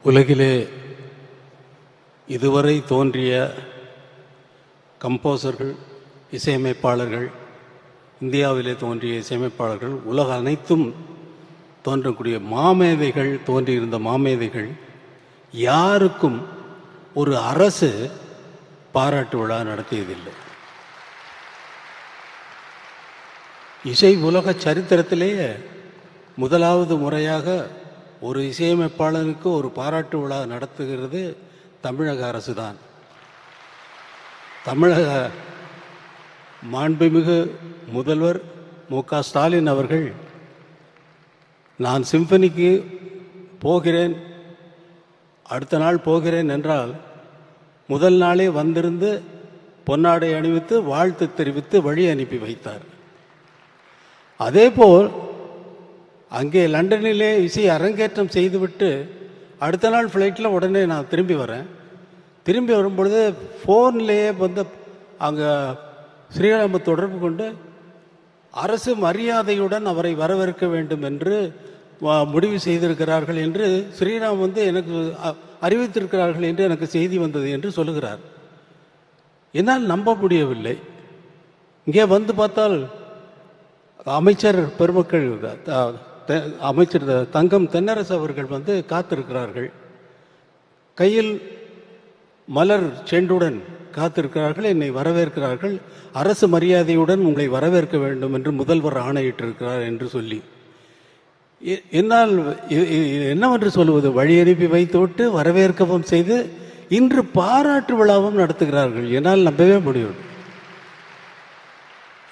உலகிலே இதுவரை தோன்றிய கம்போசர்கள், இசையமைப்பாளர்கள், இந்தியாவிலே தோன்றிய இசையமைப்பாளர்கள், உலக அனைத்தும் தோன்றக்கூடிய மாமேதைகள், தோன்றியிருந்த மாமேதைகள் யாருக்கும் ஒரு அரசு பாராட்டு விழா நடத்தியதில்லை. இசை உலக சரித்திரத்திலேயே முதலாவது முறையாக ஒரு இசையமைப்பாளனுக்கு ஒரு பாராட்டு விழா நடத்துகிறது தமிழக அரசு தான். தமிழக மாண்புமிகு முதல்வர் மு.க. ஸ்டாலின் அவர்கள், நான் சிம்பனிக்கு போகிறேன், அடுத்த நாள் போகிறேன் என்றால் முதல் நாளே வந்திருந்து பொன்னாடை அணிவித்து வாழ்த்து தெரிவித்து வழி அனுப்பி வைத்தார். அதேபோல் அங்கே லண்டனிலே இசை அரங்கேற்றம் செய்துவிட்டு அடுத்த நாள் ஃப்ளைட்டில் உடனே நான் திரும்பி வரேன். திரும்பி வரும்பொழுது ஃபோன்லேயே வந்து அங்கே ஸ்ரீராம தொடர்பு கொண்டு அரசு மரியாதையுடன் அவரை வரவேற்க வேண்டும் என்று முடிவு செய்திருக்கிறார்கள் என்று ஸ்ரீராம் வந்து எனக்கு அறிவித்திருக்கிறார்கள் என்று எனக்கு செய்தி வந்தது என்று சொல்லுகிறார். என்னால் நம்ப முடியவில்லை. இங்கே வந்து பார்த்தால் அமைச்சர் பெருமக்கள், அமைச்சர் தங்கம் தென்னரசு அவர்கள் வந்து காத்திருக்கிறார்கள். கையில் மலர் செண்டுடன் காத்திருக்கிறார்கள், என்னை வரவேற்கிறார்கள். அரசு மரியாதையுடன் உங்களை வரவேற்க வேண்டும் என்று முதல்வர் ஆணையிட்டிருக்கிறார் என்று சொல்லி, என்னால் என்னவென்று சொல்லுவது, வழி அனுப்பி வைத்துவிட்டு வரவேற்கவும் செய்து இன்று பாராட்டு விழாவும் நடத்துகிறார்கள். என்னால் நம்பவே முடியும்.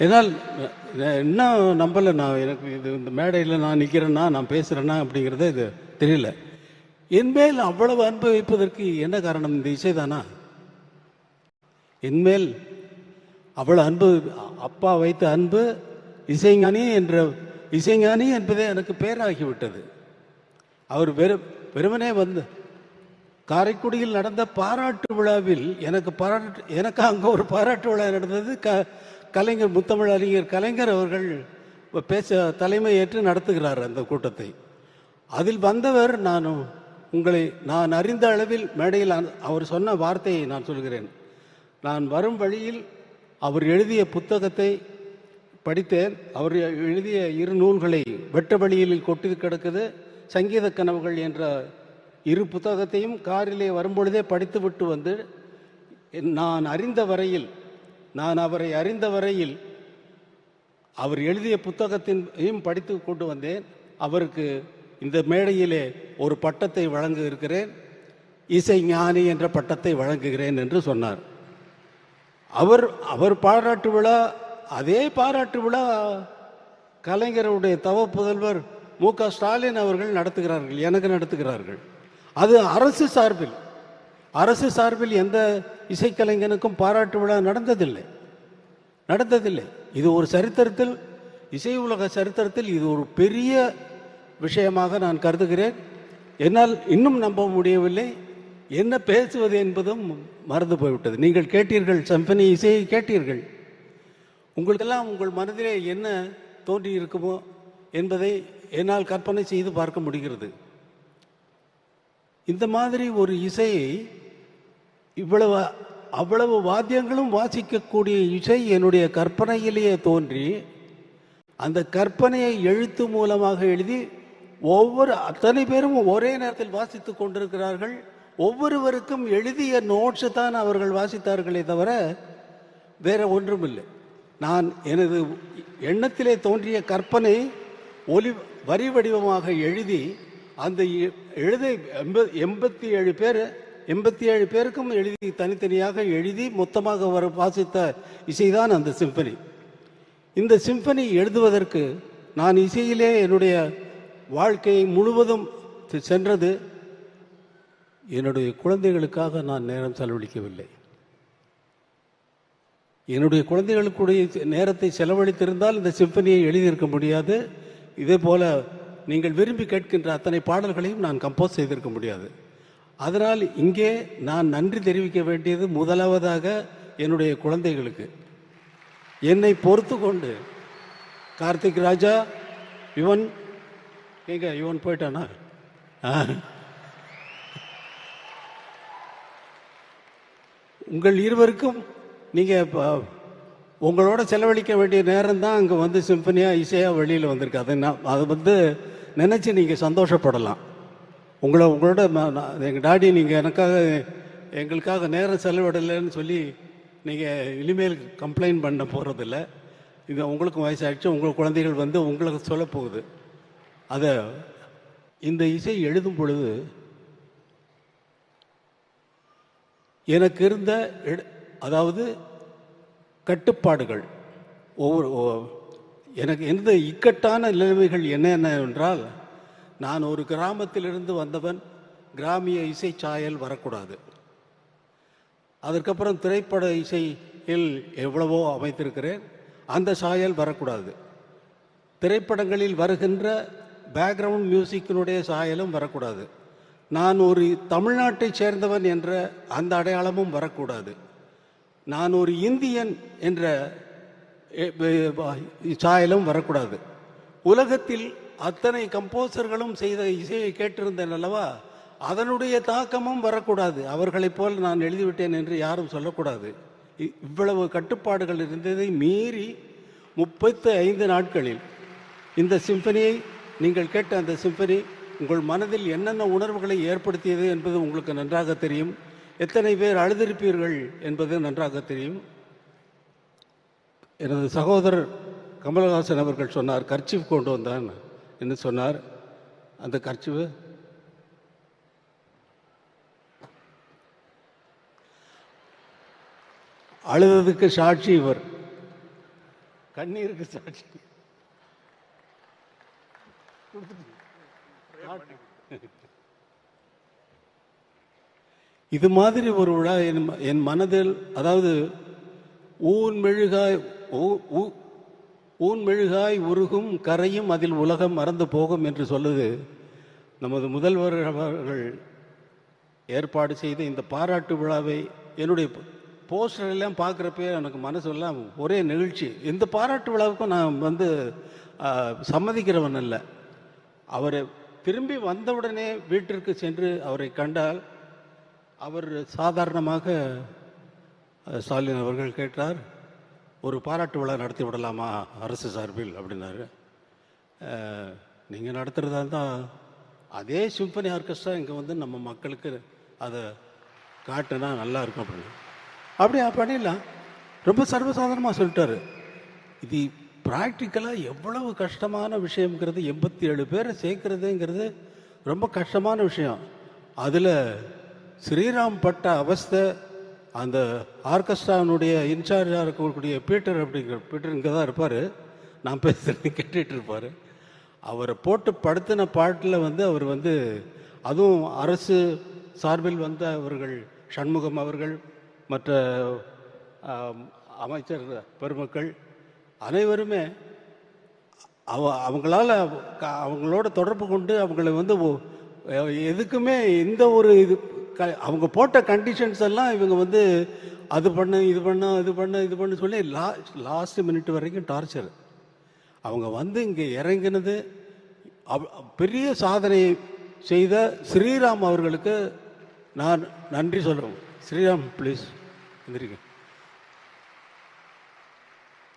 என்னால் இன்னும் நம்பலை. நான் எனக்கு இது இந்த மேடையில் நான் நிற்கிறேன்னா, நான் பேசுகிறேன்னா அப்படிங்கிறத இது தெரியல. என்மேல் அவ்வளவு அன்பு வைப்பதற்கு என்ன காரணம்? இந்த இசைதானா? என்மேல் அவ்வளவு அன்பு, அப்பா வைத்த அன்பு, இசைஞானி என்பதே எனக்கு பேராகிவிட்டது. அவர் வெறுமனே வந்து காரைக்குடியில் நடந்த பாராட்டு விழாவில் எனக்கு அங்கே ஒரு பாராட்டு விழா நடந்தது. கலைஞர், முத்தமிழ் அறிஞர் கலைஞர் அவர்கள் பேச தலைமை ஏற்று நடத்துகிறார் அந்த கூட்டத்தை. அதில் வந்தவர், நான் அறிந்த அளவில் மேடையில் அவர் சொன்ன வார்த்தையை நான் சொல்கிறேன். நான் வரும் வழியில் அவர் எழுதிய புத்தகத்தை படித்தேன். அவர் எழுதிய 2 நூல்களை வெட்ட வழியில் கொட்டி கிடக்குது, சங்கீத கனவுகள் என்ற 2 புத்தகத்தையும் காரிலே வரும்பொழுதே படித்து விட்டு வந்து, நான் அவரை அறிந்த வரையில் அவர் எழுதிய புத்தகத்தையும் படித்து கொண்டு வந்தேன். அவருக்கு இந்த மேடையிலே ஒரு பட்டத்தை வழங்க இருக்கிறேன், இசை ஞானி என்ற பட்டத்தை வழங்குகிறேன் என்று சொன்னார். அவர் பாராட்டு விழா, அதே பாராட்டு விழா கலைஞருடைய தவ புதல்வர் மு.க. ஸ்டாலின் அவர்கள் நடத்துகிறார்கள், எனக்கு நடத்துகிறார்கள். அது அரசு சார்பில் எந்த இசைக்கலைஞனுக்கும் பாராட்டு விழா நடந்ததில்லை. இது ஒரு சரித்திரத்தில், இசை உலக சரித்திரத்தில் இது ஒரு பெரிய விஷயமாக நான் கருதுகிறேன். என்னால் இன்னும் நம்ப முடியவில்லை. என்ன பேசுவது என்பதும் மறந்து போய்விட்டது. நீங்கள் கேட்டீர்கள், சிம்பனி இசையை கேட்டீர்கள். உங்களுக்கெல்லாம் உங்கள் மனதிலே என்ன தோன்றி இருக்குமோ என்பதை என்னால் கற்பனை செய்து பார்க்க முடிகிறது. இந்த மாதிரி ஒரு இசையை, அவ்வளவு வாத்தியங்களும் வாசிக்கக்கூடிய இசை என்னுடைய கற்பனையிலேயே தோன்றி, அந்த கற்பனையை எழுத்து மூலமாக எழுதி அத்தனை பேரும் ஒரே நேரத்தில் வாசித்து கொண்டிருக்கிறார்கள். ஒவ்வொருவருக்கும் எழுதிய நோட்ஸ் தான் அவர்கள் வாசித்தார்களே தவிர வேற ஒன்றுமில்லை. நான் எனது எண்ணத்திலே தோன்றிய கற்பனை வரி வடிவமாக எழுதி, அந்த 87 பேருக்கும் எழுதி, தனித்தனியாக எழுதி மொத்தமாக வாசித்த இசைதான் அந்த சிம்பனி. இந்த சிம்பனி எழுதுவதற்கு நான் இசையிலே என்னுடைய வாழ்க்கையை முழுவதும் சென்றது. என்னுடைய குழந்தைகளுக்காக நான் நேரம் செலவழிக்கவில்லை. என்னுடைய குழந்தைகளுக்குடைய நேரத்தை செலவழித்திருந்தால் இந்த சிம்பனியை எழுதியிருக்க முடியாது. இதே போல நீங்கள் விரும்பி கேட்கின்ற அத்தனை பாடல்களையும் நான் கம்போஸ் செய்திருக்க முடியாது. அதனால் இங்கே நான் நன்றி தெரிவிக்க வேண்டியது முதலாவதாக என்னுடைய குழந்தைகளுக்கு. என்னை பொறுத்து கொண்டு கார்த்திக் ராஜா, இவன் போயிட்டானா, உங்கள் இருவருக்கும் நீங்கள் உங்களோட செலவழிக்க வேண்டிய நேரம் தான் அங்கே வந்து சிம்பனியாக இசையாக வெளியில் வந்திருக்கு. அதை வந்து நினச்சி நீங்கள் சந்தோஷப்படலாம். உங்களோட எங்கள் டாடி நீங்கள் எங்களுக்காக நேரம் செலவிடலைன்னு சொல்லி நீங்கள் இனிமேல் கம்ப்ளைண்ட் பண்ண போகிறதில்ல. இது உங்களுக்கும் வயசாகிடுச்சு, உங்கள் குழந்தைகள் வந்து உங்களுக்கு சொல்ல போகுது. அதை இந்த இசை எழுதும் பொழுது எனக்கு இருந்த அதாவது கட்டுப்பாடுகள் எனக்கு எந்த இக்கட்டான நிலைமைகள் என்னென்ன என்றால், நான் ஒரு கிராமத்திலிருந்து வந்தவன், கிராமிய இசை சாயல் வரக்கூடாது. அதற்கப்புறம் திரைப்பட இசையில் எவ்வளவோ அமைத்திருக்கிறேன், அந்த சாயல் வரக்கூடாது. திரைப்படங்களில் வருகின்ற பேக்ரவுண்ட் மியூசிக்கினுடைய சாயலும் வரக்கூடாது. நான் ஒரு தமிழ்நாட்டை சேர்ந்தவன் என்ற அந்த அடையாளமும் வரக்கூடாது. நான் ஒரு இந்தியன் என்ற சாயலும் வரக்கூடாது. உலகத்தில் அத்தனை கம்போசர்களும் செய்த இசையை கேட்டிருந்தேன் அல்லவா, அதனுடைய தாக்கமும் வரக்கூடாது. அவர்களைப் போல் நான் எழுதிவிட்டேன் என்று யாரும் சொல்லக்கூடாது. இவ்வளவு கட்டுப்பாடுகள் இருந்ததை மீறி 35 நாட்களில் இந்த சிம்பனியை நீங்கள் கேட்ட அந்த சிம்பனி உங்கள் மனதில் என்னென்ன உணர்வுகளை ஏற்படுத்தியது என்பது உங்களுக்கு நன்றாக தெரியும். எத்தனை பேர் அழுதிருப்பீர்கள் என்பது நன்றாக தெரியும். எனது சகோதரர் கமலஹாசன் அவர்கள் சொன்னார், கர்ச்சீஃப் கொண்டு வந்தான் என்று சொன்னார். அந்த கர்ச்சீஃப் அழுததுக்கு சாட்சி இவர், கண்ணீருக்கு சாட்சி. இது மாதிரி ஒரு விழா என் மனதில், அதாவது ஊன் மெழுகாய் உருகும் கரையும் அதில் உலகம் மறந்து போகும் என்று சொல்லுது நமது முதல்வர் அவர்கள் ஏற்பாடு செய்த இந்த பாராட்டு விழாவை. என்னுடைய போஸ்டர் எல்லாம் பார்க்குறப்ப எனக்கு மனசெல்லாம் ஒரே நிகழ்ச்சி. இந்த பாராட்டு விழாவுக்கும் நான் வந்து சம்மதிக்கிறவன் அல்ல. அவரை திரும்பி வந்தவுடனே வீட்டிற்கு சென்று அவரை கண்டால், அவர் சாதாரணமாக ஸ்டாலின் அவர்கள் கேட்டார், ஒரு பாராட்டு விழா நடத்தி விடலாமா அரசு சார்பில் அப்படின்னாரு. நீங்கள் நடத்துகிறதா இருந்தால் அதே சிம்பனி ஆர்கெஸ்ட்ரா இங்கே வந்து நம்ம மக்களுக்கு அதை காட்டுனா நல்லா இருக்கும் அப்படின்னு. அப்படியே பண்ணிடலாம். ரொம்ப சர்வசாதாரணமாக சொல்லிட்டாரு. இது ப்ராக்டிக்கலாக எவ்வளவு கஷ்டமான விஷயங்கிறது, 87 பேரை சேர்க்கறதுங்கிறது ரொம்ப கஷ்டமான விஷயம். அதில் ஸ்ரீராம் பட்ட அவஸ்தை, அந்த ஆர்கெஸ்ட்ரானுடைய இன்சார்ஜாக இருக்கக்கூடிய பீட்டர் இங்கே தான் இருப்பார், நான் பேசுகிறது கேட்டுட்டு இருப்பார். அவரை போட்டு படுத்தின பாட்டில் வந்து அவர் வந்து, அதுவும் அரசு சார்பில் வந்த அவர்கள், சண்முகம் அவர்கள், மற்ற அமைச்சர் பெருமக்கள் அனைவருமே அவங்களோட தொடர்பு கொண்டு அவங்கள வந்து எதுக்குமே இந்த ஒரு இது அவங்க போட்ட கண்டிஷன்ஸ் எல்லாம் இவங்க வந்து அது பண்ண இது பண்ண சொல்லி லாஸ்ட் மினிட் வரைக்கும் டார்ச்சர். அவங்க வந்து இங்கே இறங்கினது பெரிய சாதனை செய்த ஸ்ரீராம் அவர்களுக்கு நான் நன்றி சொல்கிறேன். ஸ்ரீராம் ப்ளீஸ் எந்திரிக்க.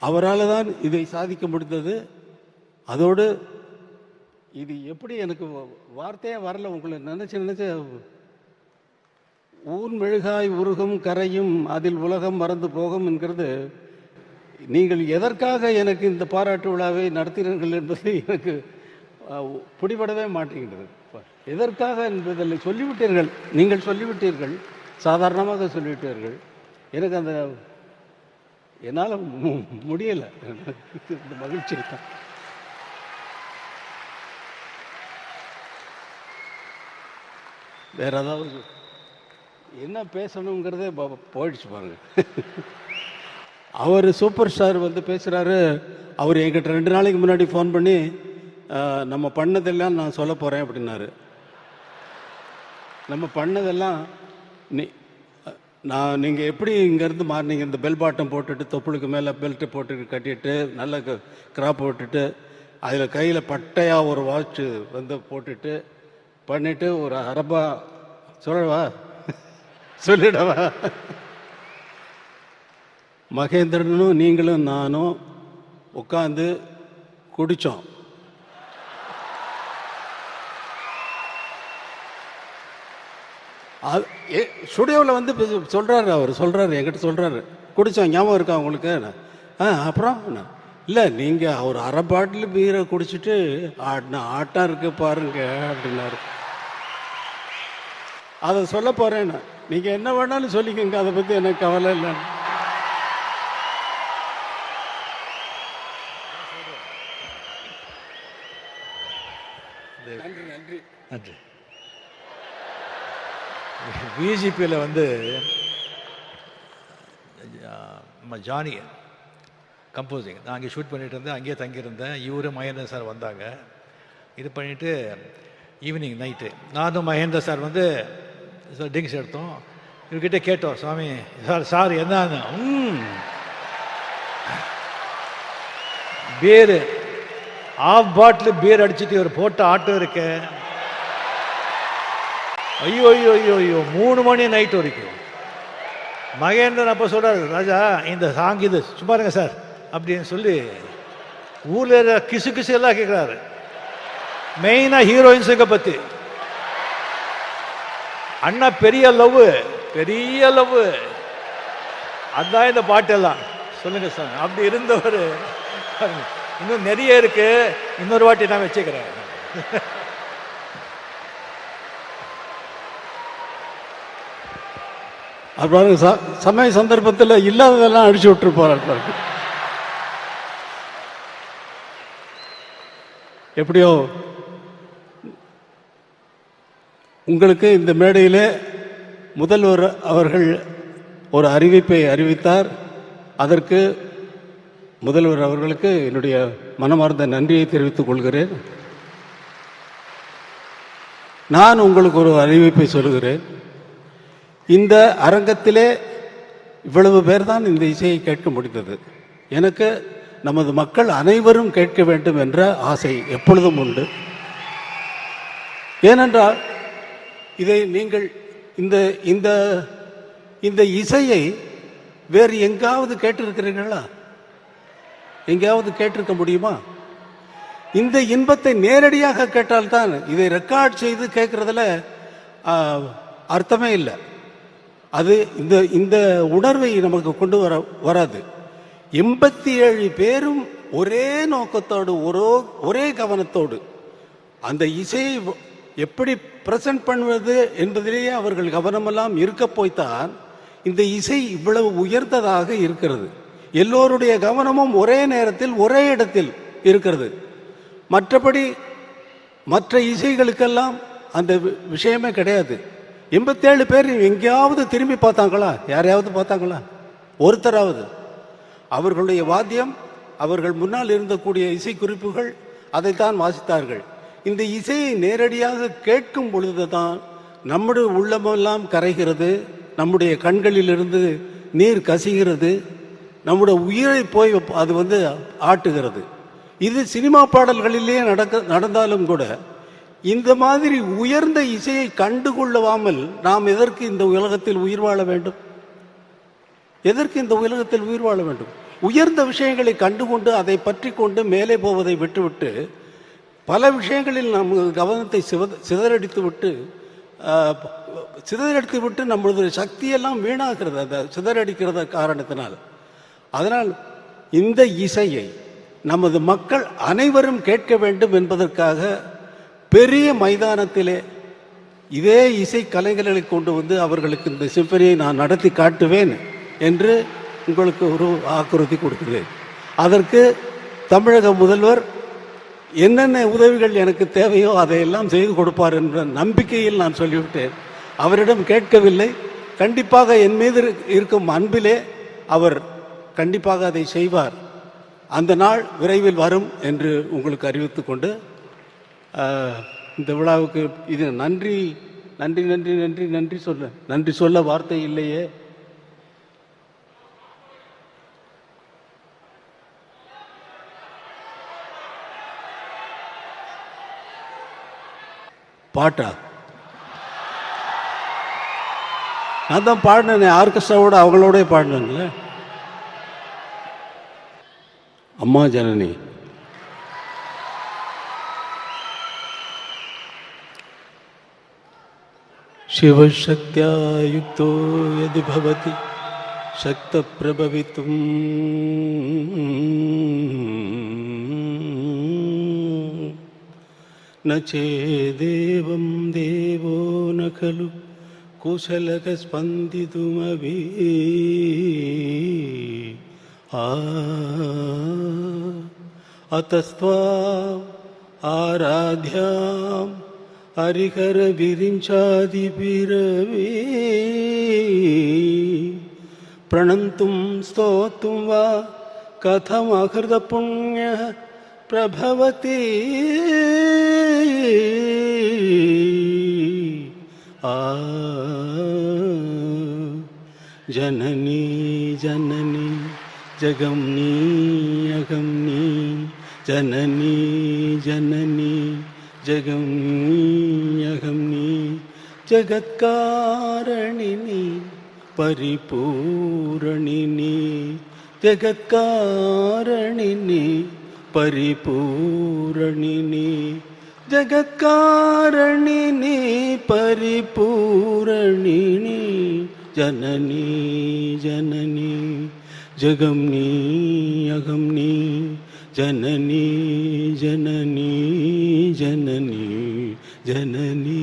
அவரால் தான் இதை சாதிக்க முடிந்தது. அதோடு இது எப்படி எனக்கு வார்த்தையே வரல, உங்களை நினச்சி ஊன் மெழுகாய் உருகும் கரையும் அதில் உலகம் மறந்து போகும் என்கிறது, நீங்கள் எதற்காக எனக்கு இந்த பாராட்டு விழாவை நடத்தினீர்கள் என்பது எனக்கு பிடிபடவே மாட்டேங்கிறது. எதற்காக என்பதில் சொல்லிவிட்டீர்கள், நீங்கள் சொல்லிவிட்டீர்கள், சாதாரணமாக சொல்லிவிட்டீர்கள். எனக்கு அந்த என்னால் முடியலை. இந்த மகிழ்ச்சி தான். வேற ஏதாவது என்ன பேசணுங்கிறதே போயிடுச்சு பாருங்க. அவர் சூப்பர் ஸ்டார் வந்து பேசுகிறாரு. அவர் என்கிட்ட 2 நாளைக்கு முன்னாடி ஃபோன் பண்ணி நம்ம பண்ணதெல்லாம் நான் சொல்ல போகிறேன் அப்படின்னாரு. நம்ம பண்ணதெல்லாம் நீங்கள் எப்படி இங்கேருந்து மாறினீங்க, இந்த பெல் பாட்டம் போட்டுட்டு தொப்புளுக்கு மேலே பெல்ட்டு போட்டு கட்டிட்டு நல்ல கிராப் போட்டுட்டு அதில் கையில் பட்டையாக ஒரு வாட்சு வந்து போட்டுட்டு பண்ணிவிட்டு ஒரு அரபா சொல்லவா சொல்லிடவா மகேந்திரனும் நீங்களும் நானும் உட்காந்து குடித்தோம். ஸ்டுடியோவில் வந்து சொல்கிறாரு, அவர் சொல்கிறாரு, என்கிட்ட சொல்கிறாரு, குடித்தோம் ஞாபகம் இருக்கா உங்களுக்கு? அப்புறம் இல்லை, நீங்கள் அவர் அரை பாட்டில் பீரை குடிச்சிட்டு ஆட்டம் இருக்கு பாருங்க அப்படின்னாரு. அதை சொல்ல போகிறேன்னு, நீங்கள் என்ன வேணாலும் சொல்லிக்கோங்க, அதை பற்றி எனக்கு கவலை இல்லை. நன்றி நன்றி நன்றி. விஜிபியில் வந்து ஜானி கம்போசிங், நான் அங்கே ஷூட் பண்ணிகிட்டு இருந்தேன், அங்கேயே தங்கியிருந்தேன். இவரும் மகேந்திர சார் வந்தாங்க. இது பண்ணிவிட்டு ஈவினிங் நைட்டு நானும் மகேந்திர சார் வந்து ட்ரிங்க்ஸ் எடுத்தோம். இவர்கிட்ட கேட்டோம், சுவாமி சார் என்னன்னு, பீர் ஆஃப் பாட்டில் பீர் அடிச்சுட்டு இவர் போட்ட ஆட்டம் இருக்க. ஐயோ ஐயோ ஐயோ ஐயோ 3 மணி நைட் வரைக்கும். மகேந்திரன் அப்போ சொல்கிறார், ராஜா இந்த சாங் இது சும்மா இருங்க சார் அப்படின்னு சொல்லி ஊரில் கிசு கிசு எல்லாம் கேட்குறாரு. மெயினாக ஹீரோயின்ஸுங்க பற்றி. அண்ணா பெரிய லவ், பெரிய லவ், அதுதான் இந்த பாட்டெல்லாம். சொல்லுங்க சார். அப்படி இருந்தவர் இன்னும் நிறைய இருக்கு, இன்னொரு வாட்டி நான் வச்சுக்கிறேன். அப்புறம் சமய சந்தர்ப்பத்தில் இல்லாததெல்லாம் அடிச்சு விட்டு போறாரு. எப்படியோ உங்களுக்கு இந்த மேடையிலே முதல்வர் அவர்கள் ஒரு அறிவிப்பை அறிவித்தார். அதற்கு முதல்வர் அவர்களுக்கு என்னுடைய மனமார்ந்த நன்றியை தெரிவித்துக் கொள்கிறேன். நான் உங்களுக்கு ஒரு அறிவிப்பை சொல்கிறேன். இந்த அரங்கத்திலே இவ்வளவு பேர் தான் இந்த இசையை கேட்க முடிந்தது. எனக்கு நமது மக்கள் அனைவரும் கேட்க வேண்டும் என்ற ஆசை எப்பொழுதும் உண்டு. ஏனென்றால் இதை நீங்கள் இந்த இந்த இந்த இசையை வேறு எங்காவது கேட்டிருக்கிறீர்களா? எங்கேயாவது கேட்டிருக்க முடியுமா? இந்த இன்பத்தை நேரடியாக கேட்டால்தான், இதை ரெக்கார்ட் செய்து கேட்கறதுல அர்த்தமே இல்லை. அது இந்த இந்த உணர்வை நமக்கு கொண்டு வராது. 87 பேரும் ஒரே நோக்கத்தோடு ஒரே கவனத்தோடு அந்த இசையை எப்படி பிரசன்ட் பண்ணுவது என்பதிலேயே அவர்கள் கவனமெல்லாம் இருக்க போய்த்தான் இந்த இசை இவ்வளவு உயர்ந்ததாக இருக்கிறது. எல்லோருடைய கவனமும் ஒரே நேரத்தில் ஒரே இடத்தில் இருக்கிறது. மற்றபடி மற்ற இசைகளுக்கெல்லாம் அந்த விஷயமே கிடையாது. 87 பேர் எங்கேயாவது திரும்பி பார்த்தாங்களா? யாரையாவது பார்த்தாங்களா? ஒருத்தராவது? அவர்களுடைய வாத்தியம், அவர்கள் முன்னால் இருந்தக்கூடிய இசை குறிப்புகள், அதைத்தான் வாசித்தார்கள். இந்த இசையை நேரடியாக கேட்கும் பொழுதுதான் நம்முடைய உள்ளமெல்லாம் கரைகிறது, நம்முடைய கண்களிலிருந்து நீர் கசிகிறது, நம்முடைய உயிரை போய் அது ஆட்டுகிறது. இது சினிமா பாடல்களிலேயே நடந்தாலும் கூட இந்த மாதிரி உயர்ந்த இசையை கண்டுகொள்ளாமல் நாம் எதற்கு இந்த உலகத்தில் உயிர் வாழ வேண்டும்? எதற்கு இந்த உலகத்தில் உயிர் வாழ வேண்டும்? உயர்ந்த விஷயங்களை கண்டுகொண்டு அதை பற்றி கொண்டு மேலே போவதை விட்டுவிட்டு பல விஷயங்களில் நம் கவனத்தை சிதறடித்து விட்டு நம்மளது சக்தியெல்லாம் வீணாகிறது அந்த சிதறடிக்கிறத காரணத்தினால். அதனால் இந்த இசையை நமது மக்கள் அனைவரும் கேட்க வேண்டும் என்பதற்காக பெரிய மைதானத்திலே இதே இசை கலைஞர்களை கொண்டு வந்து அவர்களுக்கு இந்த சிம்பனியை நான் நடத்தி காட்டுவேன் என்று உங்களுக்கு ஒரு வாக்குறுதி கொடுக்கிறேன். அதற்கு தமிழக முதல்வர் என்னென்ன உதவிகள் எனக்கு தேவையோ அதையெல்லாம் செய்து கொடுப்பார் என்ற நம்பிக்கையில் நான் சொல்லிவிட்டேன். அவரிடம் கேட்கவில்லை. கண்டிப்பாக என் மீது இருக்கும் அன்பிலே அவர் கண்டிப்பாக அதை செய்வார். அந்த நாள் விரைவில் வரும் என்று உங்களுக்கு அறிவித்துக் கொண்டு இந்த விழாவுக்கு இது நன்றி நன்றி நன்றி நன்றி நன்றி சொல்ல வார்த்தை இல்லையே. பாட்டா நான் தான் பாடினேன், ஆர்கெஸ்ட்ராவோட அவங்களோட பாடினேன்ல. அம்மா ஜனனி. शिवशक्त्या युक्तो यदि भवति शक्तप्रभवितुं न चेदेवं देवो न खलु कुशलः स्पन्दितुमपि अतस्त्वाम् आराध्याम् हरिहर विरिञ्चादिभिरवे प्रणन्तुं स्तोतुं वा कथमहृतपुण्यः प्रभवति जननी जननी जगम्नी अगम्नी जननी जननी जगम्नी जगत्कारणिनी परिपूरणिनी जगत्कारणिनी परिपूरणिनी जगत्कारणिनी परिपूरणिनी जननी जननी जगम्नी अगम्नी जननी जननी जननी जननी